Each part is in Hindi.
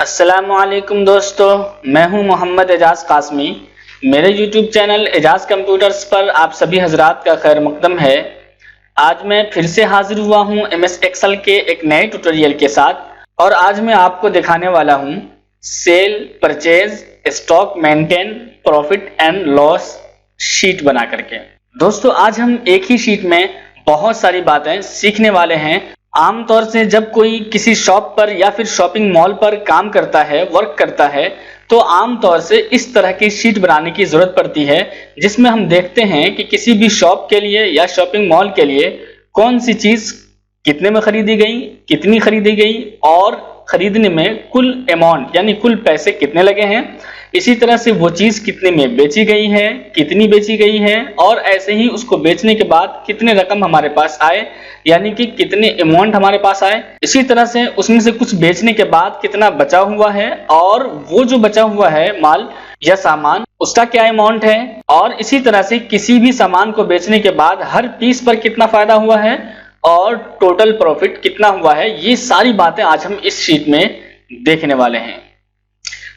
अस्सलामुअलैकुम दोस्तों, मैं हूं मोहम्मद एजाज कासमी। मेरे यूट्यूब चैनल एजाज कंप्यूटर्स पर आप सभी हजरात का खैर मकदम है। आज मैं फिर से हाजिर हुआ हूं MS एक्सेल के एक नए ट्यूटोरियल के साथ और आज मैं आपको दिखाने वाला हूं sale, purchase, stock maintain, profit and loss sheet बना करके। दोस्तों आज हम एक ही शीट में बहुत सारी बातें सीखने वाले हैं। आमतौर से जब कोई किसी शॉप पर या फिर शॉपिंग मॉल पर काम करता है, वर्क करता है, तो आमतौर से इस तरह की शीट बनाने की जरूरत पड़ती है जिसमें हम देखते हैं कि किसी भी शॉप के लिए या शॉपिंग मॉल के लिए कौन सी चीज कितने में खरीदी गई, कितनी खरीदी गई और खरीदने में कुल अमाउंट यानी कुल पैसे कितने लगे हैं। इसी तरह से वो चीज कितने में बेची गई है, कितनी बेची गई है और ऐसे ही उसको बेचने के बाद कितने रकम हमारे पास आए यानी कि कितने अमाउंट हमारे पास आए। इसी तरह से उसमें से कुछ बेचने के बाद कितना बचा हुआ है और वो जो बचा हुआ है माल या सामान उसका क्या अमाउंट है और इसी तरह से किसी भी सामान को बेचने के बाद हर पीस पर कितना फायदा हुआ है और टोटल प्रॉफिट कितना हुआ है। ये सारी बातें आज हम इस शीट में देखने वाले हैं।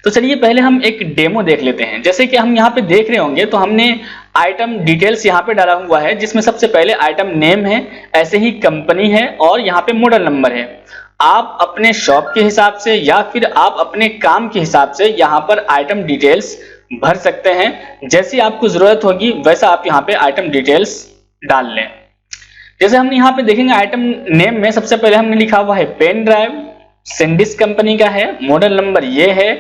तो चलिए पहले हम एक डेमो देख लेते हैं। जैसे कि हम यहाँ पे देख रहे होंगे तो हमने आइटम डिटेल्स यहाँ पे डाला हुआ है जिसमें सबसे पहले आइटम नेम है, ऐसे ही कंपनी है और यहाँ पे मॉडल नंबर है। आप अपने शॉप के हिसाब से या फिर आप अपने काम के हिसाब से यहाँ पर आइटम डिटेल्स भर सकते हैं। जैसी आपको जरूरत होगी वैसा आप यहाँ पे आइटम डिटेल्स डाल लें। जैसे हम यहाँ पे देखेंगे आइटम नेम में सबसे पहले हमने लिखा हुआ है पेन ड्राइव, सिंडिस कंपनी का है, मॉडल नंबर ये है।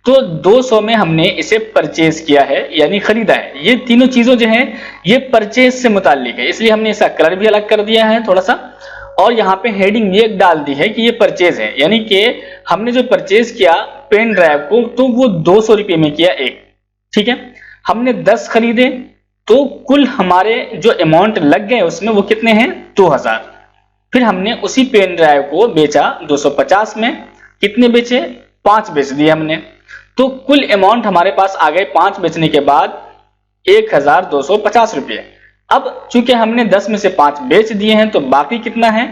तो 200 में हमने इसे परचेज किया है यानी खरीदा है। ये तीनों चीजों जो है ये परचेज से मुताल्लिक है, इसलिए हमने इसका कलर भी अलग कर दिया है थोड़ा सा और यहाँ पे हेडिंग भी एक डाल दी है कि ये परचेज है, यानी कि हमने जो परचेज किया पेन ड्राइव को तो वो 200 रुपये में किया एक। ठीक है, हमने 10 खरीदे तो कुल हमारे जो अमाउंट लग गए उसमें वो कितने हैं 2000। फिर हमने उसी पेन ड्राइव को बेचा 250 में। कितने बेचे 5 बेच दिए हमने, तो कुल अमाउंट हमारे पास आ गए 5 बेचने के बाद 1250 रुपये। अब चूंकि हमने 10 में से 5 बेच दिए हैं तो बाकी कितना है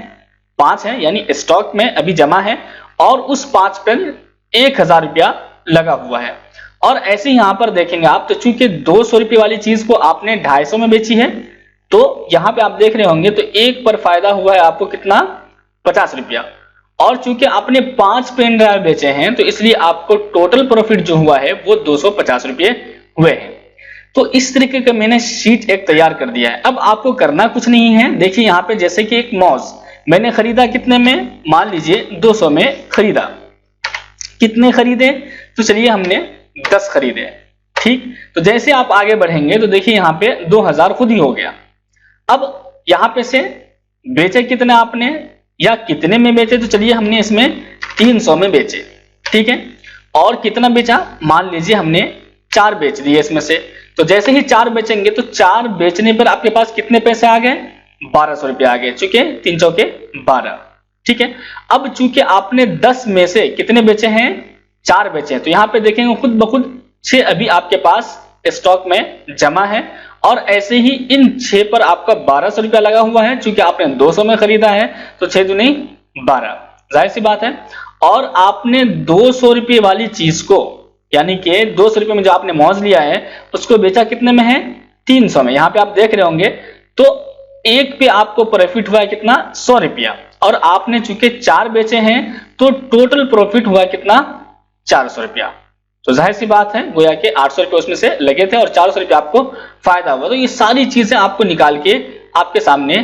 5 है यानी स्टॉक में अभी जमा है और उस 5 पर 1000 रुपया लगा हुआ है। और ऐसे यहां पर देखेंगे आप तो चूंकि 200 रुपये वाली चीज को आपने 250 में बेची है तो यहां पे आप देख रहे होंगे तो एक पर फायदा हुआ है आपको कितना 50 रुपया। और चूंकि आपने 5 पेन ड्राइव बेचे हैं तो इसलिए आपको टोटल प्रॉफिट जो हुआ है वो 250 रुपये हुए हैं। तो इस तरीके का मैंने शीट एक तैयार कर दिया है। अब आपको करना कुछ नहीं है। देखिए यहाँ पे जैसे कि एक माउस मैंने खरीदा कितने में, मान लीजिए 200 में खरीदा। कितने खरीदे तो चलिए हमने 10 खरीदे। ठीक, तो जैसे आप आगे बढ़ेंगे तो देखिए यहाँ पे 2000 खुद ही हो गया। अब यहाँ पे से बेचे कितने आपने या कितने में बेचे तो चलिए हमने इसमें 300 में बेचे। ठीक है, और कितना बेचा मान लीजिए हमने 4 बेच दिए इसमें से। तो जैसे ही 4 बेचेंगे तो 4 बेचने पर आपके पास कितने पैसे आ गए 1200 रुपये आ गए, चूंकि 3 चौके 12। ठीक है, अब चूंकि आपने 10 में से कितने बेचे हैं 4 बेचे हैं तो यहाँ पे देखेंगे खुद ब खुद 6 अभी आपके पास स्टॉक में जमा है और ऐसे ही इन 6 पर आपका 1200 रुपया लगा हुआ है। चूंकि आपने 200 में खरीदा है तो 6 दूनी 12, जाहिर सी बात है। और आपने 200 रुपये वाली चीज को यानी कि 200 रुपये में जो आपने मौज लिया है उसको बेचा कितने में है 300 में। यहाँ पे आप देख रहे होंगे तो एक पे आपको प्रॉफिट हुआ है कितना 100 रुपया और आपने चूंकि 4 बेचे हैं तो टोटल प्रॉफिट हुआ कितना 400 रुपया। तो जाहिर सी बात है गोया के 800 रुपये उसमें से लगे थे और 400 रुपये आपको फायदा हुआ। तो ये सारी चीजें आपको निकाल के आपके सामने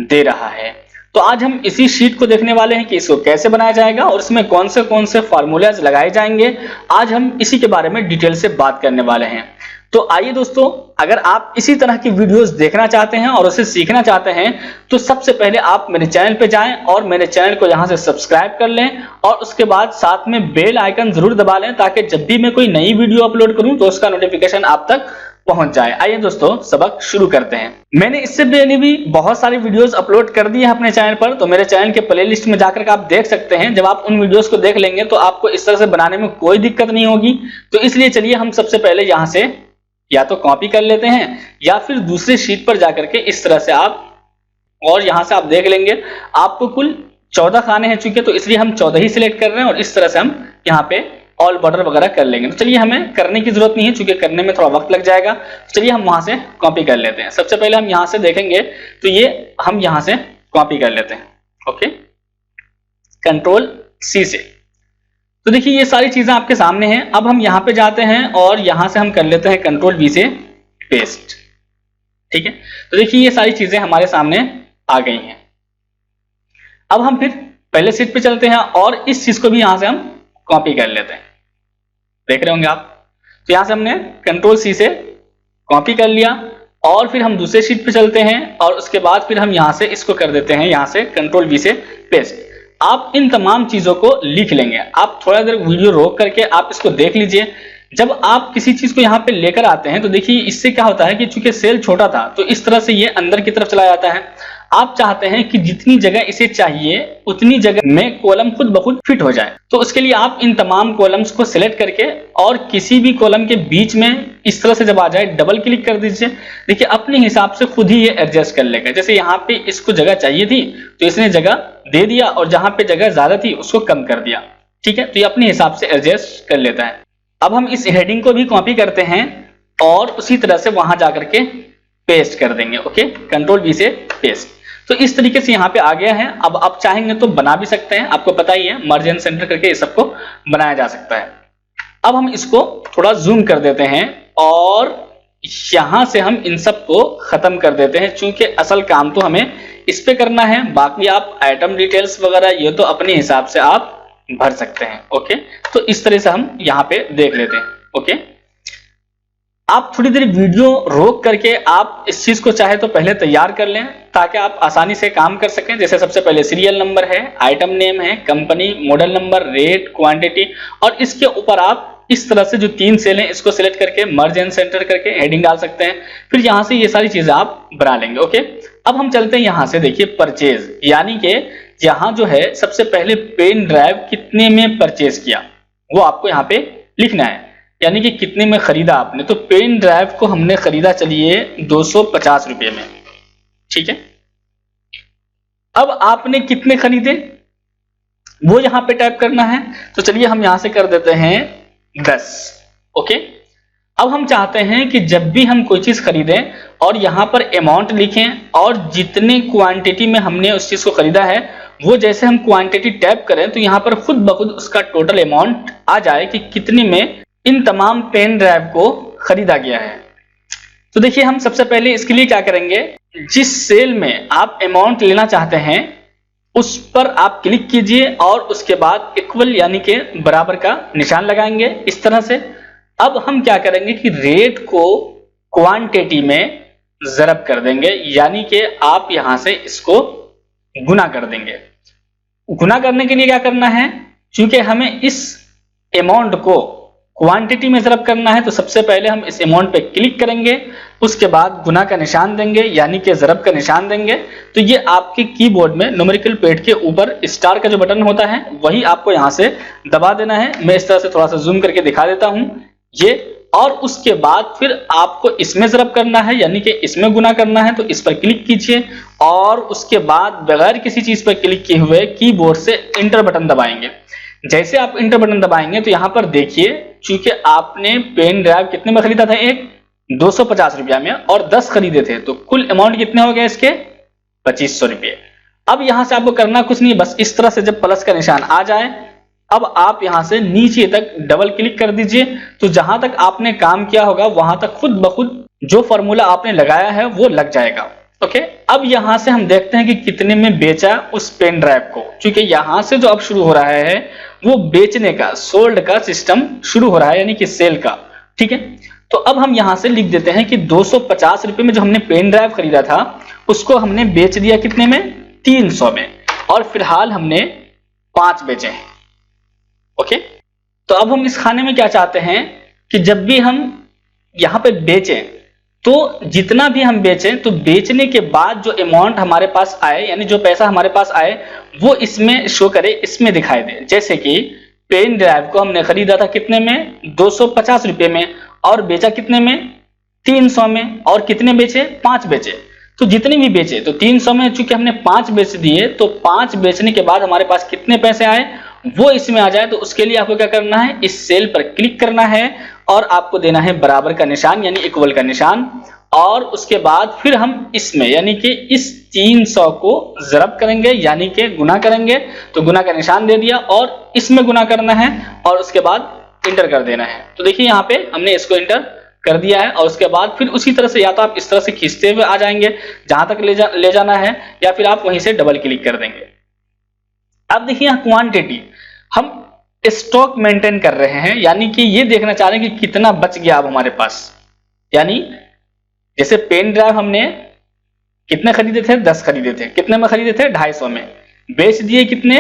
दे रहा है। तो आज हम इसी शीट को देखने वाले हैं कि इसको कैसे बनाया जाएगा और इसमें कौन से फार्मूलाज लगाए जाएंगे। आज हम इसी के बारे में डिटेल से बात करने वाले हैं। तो आइए दोस्तों, अगर आप इसी तरह की वीडियोस देखना चाहते हैं और उसे सीखना चाहते हैं तो सबसे पहले आप मेरे चैनल पे जाएं और मेरे चैनल को यहां से सब्सक्राइब कर लें और उसके बाद साथ में बेल आइकन जरूर दबा लें ताकि जब भी मैं कोई नई वीडियो अपलोड करूं तो उसका नोटिफिकेशन आप तक पहुंच जाए। आइए दोस्तों सबक शुरू करते हैं। मैंने इससे पहले भी बहुत सारी वीडियोस अपलोड कर दी है अपने चैनल पर, तो मेरे चैनल के प्लेलिस्ट में जाकर के आप देख सकते हैं। जब आप उन वीडियोस को देख लेंगे तो आपको इस तरह से बनाने में कोई दिक्कत नहीं होगी। तो इसलिए चलिए हम सबसे पहले यहाँ से या तो कॉपी कर लेते हैं या फिर दूसरे शीट पर जाकर के इस तरह से आप और यहां से आप देख लेंगे आपको कुल 14 खाने हैं चूंकि, तो इसलिए हम 14 ही सिलेक्ट कर रहे हैं और इस तरह से हम यहाँ पे ऑल बॉर्डर वगैरह कर लेंगे। तो चलिए हमें करने की जरूरत नहीं है, क्योंकि करने में थोड़ा वक्त लग जाएगा। तो चलिए हम वहां से कॉपी कर लेते हैं। सबसे पहले हम यहाँ से देखेंगे तो ये हम यहाँ से कॉपी कर लेते हैं। ओके, कंट्रोल सी से। तो देखिए ये सारी चीजें आपके सामने हैं। अब हम यहाँ पे जाते हैं और यहाँ से हम कर लेते हैं कंट्रोल वी से पेस्ट। ठीक है, तो देखिए ये सारी चीजें हमारे सामने आ गई हैं। अब हम फिर पहले शीट पे चलते हैं और इस चीज को भी यहां से हम कॉपी कर लेते हैं। देख रहे होंगे आप, तो यहां से हमने कंट्रोल सी से कॉपी कर लिया और फिर हम दूसरे शीट पे चलते हैं और उसके बाद फिर हम यहां से इसको कर देते हैं, यहां से कंट्रोल वी से पेस्ट। आप इन तमाम चीजों को लिख लेंगे। आप थोड़ा देर वीडियो रोक करके आप इसको देख लीजिए। जब आप किसी चीज को यहाँ पे लेकर आते हैं तो देखिए इससे क्या होता है कि चूंकि सेल छोटा था तो इस तरह से ये अंदर की तरफ चला जाता है। आप चाहते हैं कि जितनी जगह इसे चाहिए उतनी जगह में कॉलम खुद ब खुद फिट हो जाए। तो उसके लिए आप इन तमाम कॉलम्स को सिलेक्ट करके और किसी भी कॉलम के बीच में इस तरह से जब आ जाए डबल क्लिक कर दीजिए। देखिए अपने हिसाब से खुद ही ये एडजस्ट कर लेगा। जैसे यहाँ पे इसको जगह चाहिए थी तो इसने जगह दे दिया और जहां पे जगह ज्यादा थी उसको कम कर दिया। ठीक है, तो ये अपने हिसाब से एडजस्ट कर लेता है। अब हम इस हेडिंग को भी कॉपी करते हैं और उसी तरह से वहां जाकर के पेस्ट कर देंगे। ओके, कंट्रोल वी से पेस्ट। तो इस तरीके से यहाँ पे आ गया है। अब आप चाहेंगे तो बना भी सकते हैं, आपको पता ही है मर्ज एंड सेंटर करके ये सबको बनाया जा सकता है। अब हम इसको थोड़ा जूम कर देते हैं और यहां से हम इन सब को खत्म कर देते हैं, चूंकि असल काम तो हमें इस पे करना है। बाकी आप आइटम डिटेल्स वगैरह ये तो अपने हिसाब से आप भर सकते हैं। ओके, तो इस तरह से हम यहाँ पे देख लेते हैं। ओके, आप थोड़ी देर वीडियो रोक करके आप इस चीज को चाहे तो पहले तैयार कर लें ताकि आप आसानी से काम कर सकें। जैसे सबसे पहले सीरियल नंबर है, आइटम नेम है, company, model number, rate, quantity और इसके ऊपर आप इस तरह से जो 3 सेल हैं इसको सिलेक्ट करके मर्ज एंड सेंटर करके हेडिंग डाल सकते हैं। फिर यहां से ये सारी चीजें आप बना लेंगे। ओके, अब हम चलते हैं यहां से। देखिए परचेज, यानी कि यहां जो है सबसे पहले पेन ड्राइव कितने में परचेज किया वो आपको यहाँ पे लिखना है, यानी कि कितने में खरीदा आपने। तो पेन ड्राइव को हमने खरीदा चलिए 250 रुपये में। ठीक है, अब आपने कितने खरीदे वो यहां पे टाइप करना है। तो चलिए हम यहां से कर देते हैं 10। ओके, अब हम चाहते हैं कि जब भी हम कोई चीज खरीदें और यहां पर अमाउंट लिखें और जितने क्वांटिटी में हमने उस चीज को खरीदा है वो जैसे हम क्वांटिटी टैप करें तो यहां पर खुद ब खुद उसका टोटल अमाउंट आ जाए कि कितने में इन तमाम पेन ड्राइव को खरीदा गया है। तो देखिए हम सबसे पहले इसके लिए क्या करेंगे, जिस सेल में आप अमाउंट लेना चाहते हैं उस पर आप क्लिक कीजिए और उसके बाद इक्वल यानी कि बराबर का निशान लगाएंगे इस तरह से। अब हम क्या करेंगे कि रेट को क्वांटिटी में ज़रब कर देंगे, यानी कि आप यहां से इसको गुना कर देंगे। गुना करने के लिए क्या करना है, क्योंकि हमें इस अमाउंट को क्वांटिटी में ज़रब करना है तो सबसे पहले हम इस अमाउंट पे क्लिक करेंगे, उसके बाद गुना का निशान देंगे यानी कि ज़रब का निशान देंगे। तो ये आपके कीबोर्ड में न्यूमेरिकल पैड के ऊपर स्टार का जो बटन होता है वही आपको यहां से दबा देना है। मैं इस तरह से थोड़ा सा जूम करके दिखा देता हूं ये, और उसके बाद फिर आपको इसमें ज़रब करना है यानी कि इसमें गुना करना है। तो इस पर क्लिक कीजिए और उसके बाद बगैर किसी चीज पर क्लिक किए हुए कीबोर्ड से इंटर बटन दबाएंगे। जैसे आप इंटर बटन दबाएंगे तो यहां पर देखिए चूंकि आपने पेन ड्राइव कितने में खरीदा था, एक 250 रुपया में और 10 खरीदे थे, तो कुल अमाउंट कितने हो गए इसके 2500 रुपये। अब यहां से आपको करना कुछ नहीं, बस इस तरह से जब प्लस का निशान आ जाए अब आप यहां से नीचे तक डबल क्लिक कर दीजिए। तो जहां तक आपने काम किया होगा वहां तक खुद ब खुद जो फॉर्मूला आपने लगाया है वो लग जाएगा। ओके, अब यहां से हम देखते हैं कि कितने में बेचा उस पेन ड्राइव को, क्योंकि यहां से जो अब शुरू हो रहा है वो बेचने का, सोल्ड का सिस्टम शुरू हो रहा है यानी कि सेल का। ठीक है, तो अब हम यहां से लिख देते हैं कि 250 रुपए में जो हमने पेन ड्राइव खरीदा था उसको हमने बेच दिया कितने में, 300 में, और फिलहाल हमने 5 बेचे हैं। ओके, तो अब हम इस खाने में क्या चाहते हैं कि जब भी हम यहां पे बेचें तो जितना भी हम बेचें तो बेचने के बाद जो अमाउंट हमारे पास आए यानी जो पैसा हमारे पास आए वो इसमें शो करे, इसमें दिखाई दे। जैसे कि पेन ड्राइव को हमने खरीदा था कितने में, 250 रुपये में, और बेचा कितने में, 300 में, और कितने बेचे, 5 बेचे। तो जितने भी बेचे तो 300 में चूंकि हमने 5 बेच दिए तो 5 बेचने के बाद हमारे पास कितने पैसे आए, वो इसमें आ जाए, तो उसके लिए आपको क्या करना है, इस सेल पर क्लिक करना है और आपको देना है बराबर का निशान यानी इक्वल का निशान। और उसके बाद फिर हम इसमें यानी कि इस 300 को ज़रब करेंगे यानी कि गुना करेंगे, तो गुना का निशान दे दिया और इसमें गुना करना है और उसके बाद इंटर कर देना है। तो देखिए यहाँ पे हमने इसको इंटर कर दिया है और उसके बाद फिर उसी तरह से या तो आप इस तरह से खींचते हुए आ जाएंगे जहां तक ले जाना है, या फिर आप वहीं से डबल क्लिक कर देंगे। अब देखिए यहाँ क्वांटिटी हम स्टॉक मेंटेन कर रहे हैं, यानी कि ये देखना चाह रहे हैं कि कितना बच गया अब हमारे पास। यानी जैसे पेन ड्राइव हमने कितने खरीदे थे, 10 खरीदे थे, कितने में खरीदे थे, 250 में, बेच दिए कितने,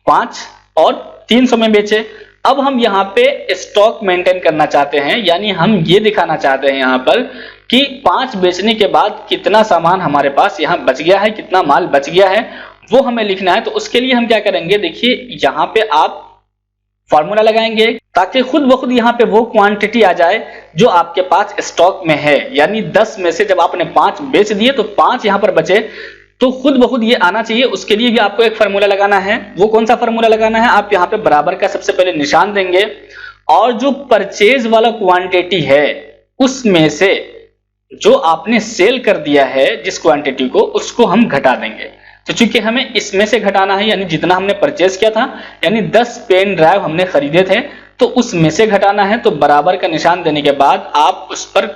5 और 300 में बेचे। अब हम यहाँ पे स्टॉक मेंटेन करना चाहते हैं, यानी हम ये दिखाना चाहते हैं यहाँ पर कि 5 बेचने के बाद कितना सामान हमारे पास यहाँ बच गया है, कितना माल बच गया है, वो हमें लिखना है। तो उसके लिए हम क्या करेंगे, देखिए यहाँ पे आप फॉर्मूला लगाएंगे ताकि खुद ब खुद यहाँ पे वो क्वांटिटी आ जाए जो आपके पास स्टॉक में है। यानी 10 में से जब आपने 5 बेच दिए तो 5 यहाँ पर बचे, तो खुद ब खुद ये आना चाहिए। उसके लिए भी आपको एक फार्मूला लगाना है। वो कौन सा फार्मूला लगाना है, आप यहाँ पे बराबर का सबसे पहले निशान देंगे और जो परचेज वाला क्वांटिटी है उसमें से जो आपने सेल कर दिया है जिस क्वांटिटी को, उसको हम घटा देंगे। तो चूंकि हमें इसमें से घटाना है, यानी जितना हमने परचेज किया था, यानी 10 पेन ड्राइव हमने खरीदे थे, तो उसमें से घटाना है। तो बराबर का निशान देने के बाद आप उस पर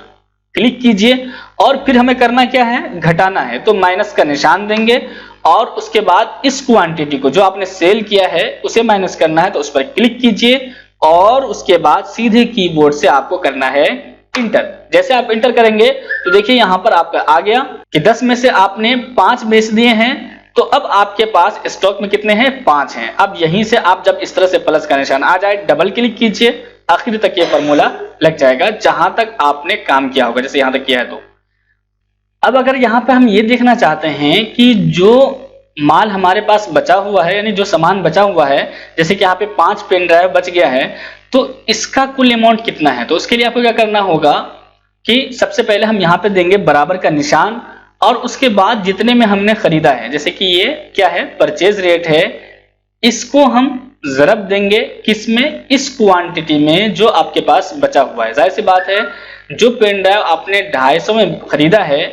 क्लिक कीजिए और फिर हमें करना क्या है, घटाना है। तो माइनस का निशान देंगे और उसके बाद इस क्वांटिटी को जो आपने सेल किया है उसे माइनस करना है, तो उस पर क्लिक कीजिए और उसके बाद सीधे कीबोर्ड से आपको करना है इंटर। जैसे आप इंटर करेंगे तो देखिए यहां पर आपका आ गया कि 10 में से आपने 5 बेच दिए हैं, तो अब आपके पास स्टॉक में कितने हैं, 5 हैं। अब यहीं से आप जब इस तरह से प्लस का निशान आ जाए, डबल क्लिक कीजिए, आखिर तक ये फॉर्मूला लग जाएगा जहां तक आपने काम किया होगा, जैसे यहां तक किया है। तो अब अगर यहाँ पे हम ये देखना चाहते हैं कि जो माल हमारे पास बचा हुआ है, यानी जो सामान बचा हुआ है, जैसे कि यहाँ पे 5 पेन ड्राइव बच गया है, तो इसका कुल अमाउंट कितना है। तो उसके लिए आपको क्या करना होगा कि सबसे पहले हम यहाँ पे देंगे बराबर का निशान और उसके बाद जितने में हमने खरीदा है, जैसे कि ये क्या है, परचेज रेट है, इसको हम ज़रब देंगे किसमें, इस क्वांटिटी में जो आपके पास बचा हुआ है। जाहिर सी बात है जो पेन ड्राइव आपने 250 में खरीदा है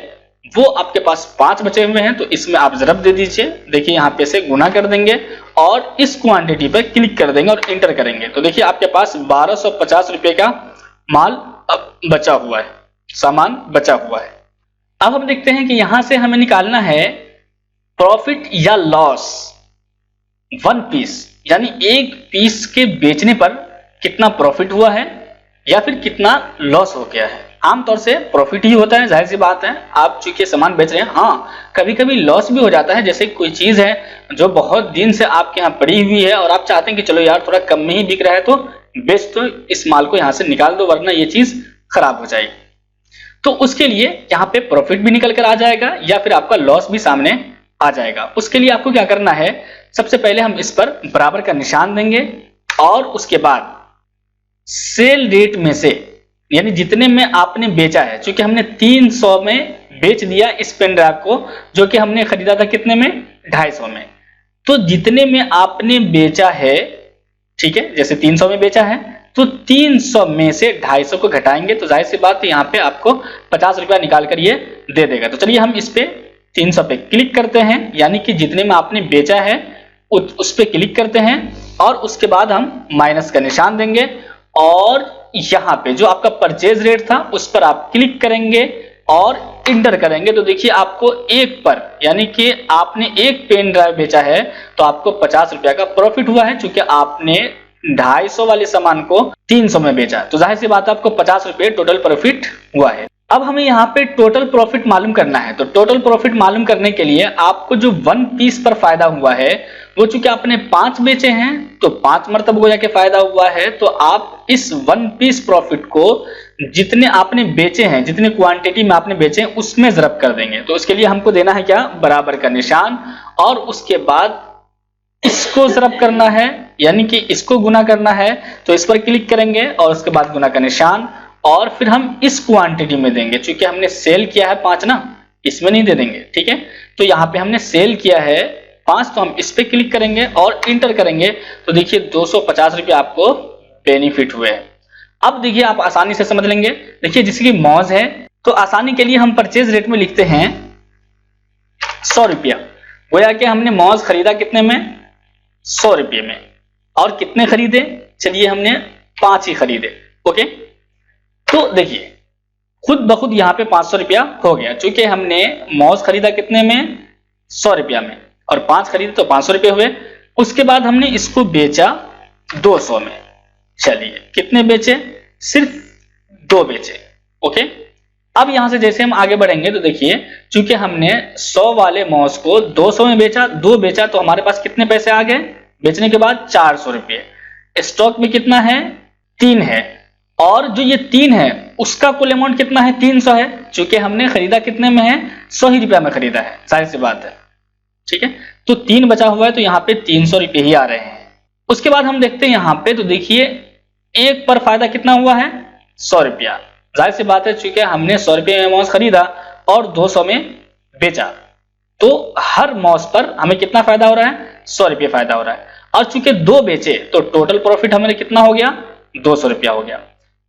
वो आपके पास 5 बचे हुए हैं, तो इसमें आप ज़रब दे दीजिए। देखिए यहाँ पे से गुना कर देंगे और इस क्वांटिटी पर क्लिक कर देंगे और इंटर करेंगे। तो देखिए आपके पास 1250 रुपए का माल अब बचा हुआ है, सामान बचा हुआ है। अब हम देखते हैं कि यहां से हमें निकालना है प्रॉफिट या लॉस 1 पीस, यानी एक पीस के बेचने पर कितना प्रॉफिट हुआ है या फिर कितना लॉस हो गया है। आमतौर से प्रॉफिट ही होता है, जाहिर सी बात है, आप चूंकि सामान बेच रहे हैं। हाँ, कभी कभी लॉस भी हो जाता है, जैसे कोई चीज है जो बहुत दिन से आपके यहाँ पड़ी हुई है और आप चाहते हैं कि चलो यार थोड़ा कम में ही बिक रहा है तो बेच दो, इस माल को यहाँ से निकाल दो वरना ये चीज खराब हो जाएगी। तो उसके लिए यहाँ पे प्रॉफिट भी निकल कर आ जाएगा या फिर आपका लॉस भी सामने आ जाएगा। उसके लिए आपको क्या करना है, सबसे पहले हम इस पर बराबर का निशान देंगे और उसके बाद सेल रेट में से, यानी जितने में आपने बेचा है, क्योंकि हमने 300 में बेच दिया इस पेन ड्राइव को जो कि हमने खरीदा था कितने में, 250 में, तो जितने में आपने बेचा है, ठीक है, जैसे 300 में बेचा है तो 300 में से 250 को घटाएंगे, तो जाहिर सी बात है यहाँ पे आपको 50 रुपया निकाल कर ये दे देगा। तो चलिए हम इस पे 300 पे क्लिक करते हैं, यानी कि जितने में आपने बेचा है उस पे क्लिक करते हैं और उसके बाद हम माइनस का निशान देंगे और यहाँ पे जो आपका परचेज रेट था उस पर आप क्लिक करेंगे और इंटर करेंगे। तो देखिए आपको एक पर, यानी कि आपने एक पेन ड्राइव बेचा है तो आपको 50 रुपया का प्रॉफिट हुआ है, क्योंकि आपने 250 वाले सामान को 300 में बेचा, तो जाहिर सी बात है आपको 50 रुपये टोटल प्रॉफिट हुआ है। अब हमें यहाँ पे टोटल प्रॉफिट मालूम करना है। तो टोटल प्रॉफिट मालूम करने के लिए आपको जो 1 पीस पर फायदा हुआ है वो चूंकि आपने 5 बेचे हैं तो 5 मरतबा गोया के फायदा हुआ है, तो आप इस 1 पीस प्रॉफिट को जितने आपने बेचे हैं, जितने क्वांटिटी में आपने बेचे हैं उसमें ज़रब कर देंगे। तो उसके लिए हमको देना है क्या, बराबर का निशान और उसके बाद इसको ज़रब करना है, यानी कि इसको गुना करना है। तो इस पर क्लिक करेंगे और उसके बाद गुना का निशान और फिर हम इस क्वांटिटी में देंगे, क्योंकि हमने सेल किया है 5 ना, इसमें नहीं दे देंगे, ठीक है। तो यहाँ पे हमने सेल किया है 5 तो हम इस पे क्लिक करेंगे और इंटर करेंगे तो देखिए 250 रुपये आपको बेनिफिट हुए। अब देखिए आप आसानी से समझ लेंगे। देखिए जैसे कि मौज है तो आसानी के लिए हम परचेज रेट में लिखते हैं 100 रुपया। गोया कि हमने मौज खरीदा कितने में, 100 रुपये में। और कितने खरीदे, चलिए हमने 5 ही खरीदे। ओके, तो देखिए खुद ब खुद यहाँ पे 500 रुपया हो गया, चूंकि हमने मौज खरीदा कितने में, 100 रुपया में, और 5 खरीदे तो 500 रुपये हुए। उसके बाद हमने इसको बेचा 200 में। चलिए कितने बेचे, सिर्फ 2 बेचे। ओके, अब यहां से जैसे हम आगे बढ़ेंगे तो देखिए चूंकि हमने 100 वाले मौज को 200 में बेचा, 2 बेचा तो हमारे पास कितने पैसे आ गए, बेचने के बाद 400 रुपये। स्टॉक में कितना है, 3 है, और जो ये 3 है उसका कुल अमाउंट कितना है, 300 है। चूंकि हमने खरीदा कितने में है, 100 ही रुपया में खरीदा है, सारी सी बात है। ठीक है, तो 3 बचा हुआ है तो यहाँ पे 300 रुपये ही आ रहे हैं। उसके बाद हम देखते हैं यहाँ पे तो देखिए एक पर फायदा कितना हुआ है, 100 रुपया। जाहिर सी बात है चूंकि हमने 100 रुपये में मौज खरीदा और 200 में बेचा तो हर मौज पर हमें कितना फायदा हो रहा है, 100 रुपये फायदा हो रहा है। और चूंकि 2 बेचे तो टोटल प्रॉफिट हमारे कितना हो गया, 200 रुपया हो गया।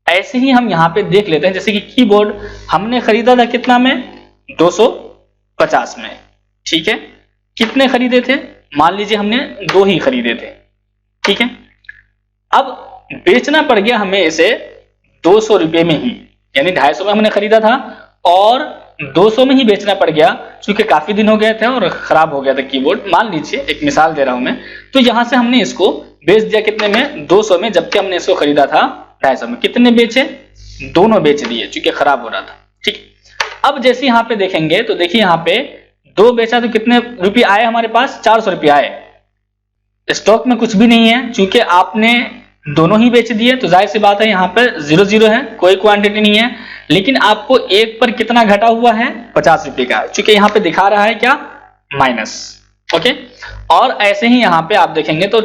ऐसे ही हम यहाँ पे देख लेते हैं, जैसे कि कीबोर्ड हमने खरीदा था कितना में, 250 में। ठीक है, कितने खरीदे थे, मान लीजिए हमने 2 ही खरीदे थे। ठीक है, अब बेचना पड़ गया हमें इसे 200 रुपये में ही, यानी 250 में हमने खरीदा था और 200 में ही बेचना पड़ गया, क्योंकि काफी दिन हो गए थे और खराब हो गया था कीबोर्ड। मान लीजिए एक मिसाल दे रहा हूं मैं, तो यहां से हमने इसको बेच दिया कितने में, 200 में, जबकि हमने इसको खरीदा था 250 में। कितने बेचे, दोनों बेच दिए क्योंकि खराब हो रहा था। ठीक, अब जैसे यहाँ पे देखेंगे तो देखिए यहाँ पे 2 बेचा तो कितने रुपये आए हमारे पास, 400 रुपये आए। स्टॉक में कुछ भी नहीं है, चूंकि आपने दोनों ही बेच दिए तो जाहिर सी बात है यहाँ पर 0-0 है, कोई क्वांटिटी नहीं है। लेकिन आपको एक पर कितना घटा हुआ है, 50 रुपये का, चूंकि यहाँ पे दिखा रहा है क्या, माइनस। ओके, और ऐसे ही यहाँ पे आप देखेंगे तो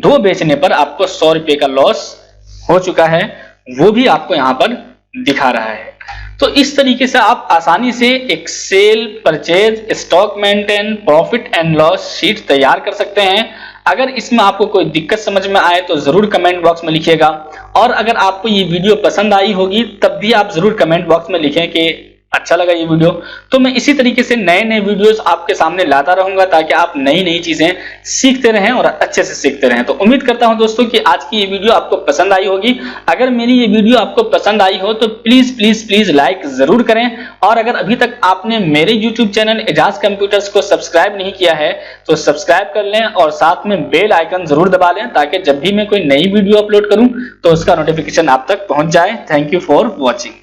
2 बेचने पर आपको 100 रुपये का लॉस हो चुका है, वो भी आपको यहाँ पर दिखा रहा है। तो इस तरीके से आप आसानी से एक sale, purchase, stock maintain, profit and loss sheet तैयार कर सकते हैं। अगर इसमें आपको कोई दिक्कत समझ में आए तो जरूर कमेंट बॉक्स में लिखिएगा, और अगर आपको ये वीडियो पसंद आई होगी तब भी आप जरूर कमेंट बॉक्स में लिखें कि अच्छा लगा ये वीडियो। तो मैं इसी तरीके से नए नए वीडियोस आपके सामने लाता रहूंगा ताकि आप नई नई चीजें सीखते रहें और अच्छे से सीखते रहें। तो उम्मीद करता हूं दोस्तों कि आज की ये वीडियो आपको पसंद आई होगी। अगर मेरी ये वीडियो आपको पसंद आई हो तो प्लीज प्लीज प्लीज लाइक जरूर करें, और अगर अभी तक आपने मेरे यूट्यूब चैनल एजाज कंप्यूटर्स को सब्सक्राइब नहीं किया है तो सब्सक्राइब कर लें और साथ में बेल आइकन जरूर दबा लें ताकि जब भी मैं कोई नई वीडियो अपलोड करूं तो उसका नोटिफिकेशन आप तक पहुंच जाए। Thank you for watching.